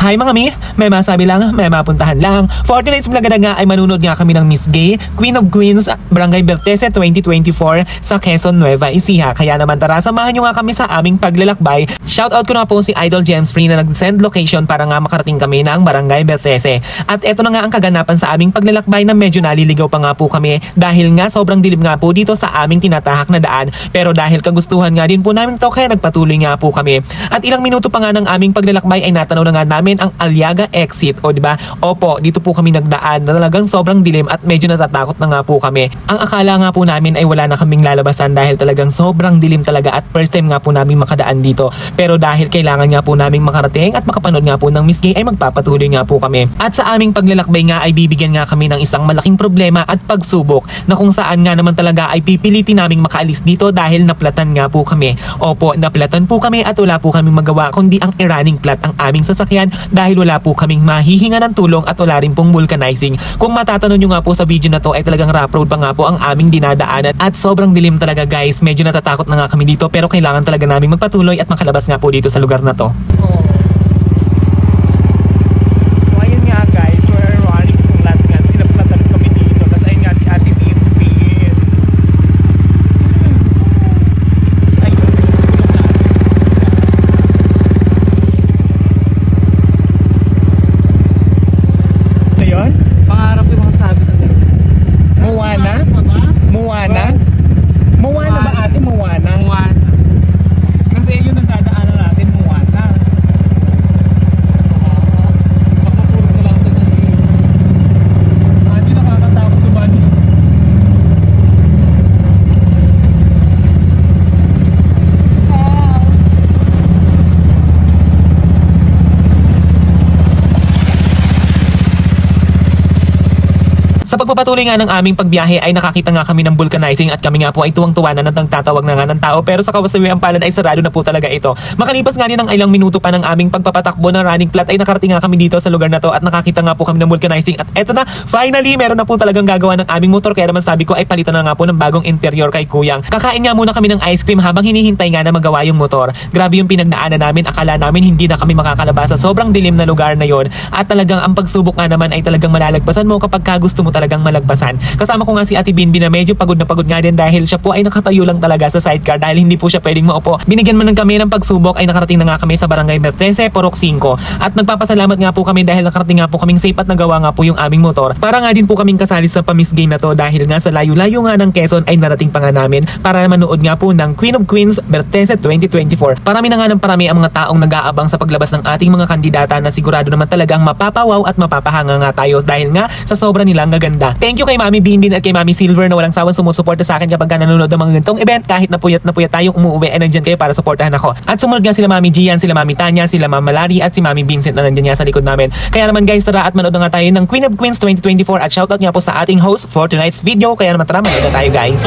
Hi mga mi, may masabi lang, may mapuntahan lang. For tonight's vlog na nga ay manunod nga kami ng Miss Gay, Queen of Queens, Barangay Bertese 2024 sa Quezon, Nueva Ecija. Kaya naman tara, samahan nyo nga kami sa aming paglalakbay. Shoutout ko na po si Idol James Free na nag-send location para nga makarating kami ng Barangay Bertese. At eto na nga ang kaganapan sa aming paglalakbay na medyo naliligaw pa nga po kami dahil nga sobrang dilim nga po dito sa aming tinatahak na daan. Pero dahil kagustuhan nga din po namin to kaya nagpatuloy nga po kami. At ilang minuto pa nga ng aming paglalakbay ay natanaw na nga namin ang Aliaga exit, o diba? Opo, dito po kami nagdaan na talagang sobrang dilim at medyo natatakot na nga po kami. Ang akala nga po namin ay wala na kaming lalabasan dahil talagang sobrang dilim talaga at first time nga po namin makadaan dito. Pero dahil kailangan nga po namin makarating at makapanood nga po ng Miss Gay ay magpapatuloy nga po kami. At sa aming paglalakbay nga ay bibigyan nga kami ng isang malaking problema at pagsubok na kung saan nga naman talaga ay pipilitin naming makaalis dito dahil naplatan nga po kami. Opo, naplatan po kami at wala po kaming magawa kundi ang i-running flat ang aming sasakyan dahil wala po kaming mahihinga ng tulong at wala rin pong vulcanizing. Kung matatanong nyo nga po sa video na to ay talagang rough road pa nga po ang aming dinadaanan at sobrang dilim talaga guys. Medyo natatakot na nga kami dito pero kailangan talaga namin magpatuloy at makalabas nga po dito sa lugar na to. Sa pagpapatuloy nga ng aming pagbiyahe ay nakakita nga kami ng vulcanizing at kami nga po ay tuwang-tuwa na nagtatawag na nga ng tao pero sa kawasawiang palad ay sarado na po talaga ito. Makalipas nga din ng ilang minuto pa ng aming pagpapatakbo ng running flat ay nakarating nga kami dito sa lugar na to at nakakita nga po kami ng vulcanizing at eto na, finally meron na po talagang gagawa ng aming motor kaya naman sabi ko ay palitan na nga po ng bagong interior kay Kuyang. Kakain nga muna kami ng ice cream habang hinihintay nga na magawa yung motor. Grabe yung pinagdaanan namin, akala namin hindi na kami makakalabas sa sobrang dilim na lugar na yon at talagang ang pagsubok nga naman ay talagang malalagpasan mo kapag gusto mo talagang malagpasan. Kasama ko nga si Ate Binbi na medyo pagod na pagod nga din dahil siya po ay nakatayo lang talaga sa sidecar dahil hindi po siya pwedeng maupo. Binigyan man ng kami ng pagsubok ay nakarating na nga kami sa Barangay Bertese, Porok 5 at nagpapasalamat nga po kami dahil nakarating nga po kaming safe at nagawa nga po yung aming motor. Para nga din po kaming kasali sa pa-Miss Game na to dahil nga sa layo-layo nga ng Quezon ay narating pa nga namin para manood nga po ng Queen of Queens Bertese 2024. Parami na nga ng parami ang mga taong nag-aabang sa paglabas ng ating mga kandidata na sigurado naman talagang mapapawaw at mapapahanga nga tayo dahil nga sa sobra nilang gaganda. Thank you kay Mami Binbin at kay Mami Silver na walang sawang sumusuporta sa akin kapag nanonood ng mga ganitong event. Kahit na puyat tayong umuwi ay nandyan kayo para suportahan ako. At sumunod nga sila Mami Gian, sila Mami Tanya, sila Mama Larry at si Mami Vincent na nandyan nga sa likod namin. Kaya naman guys, tara at manood na nga tayo ng Queen of Queens 2024 at shoutout nga po sa ating host for tonight's video. Kaya naman tara, manood na tayo guys.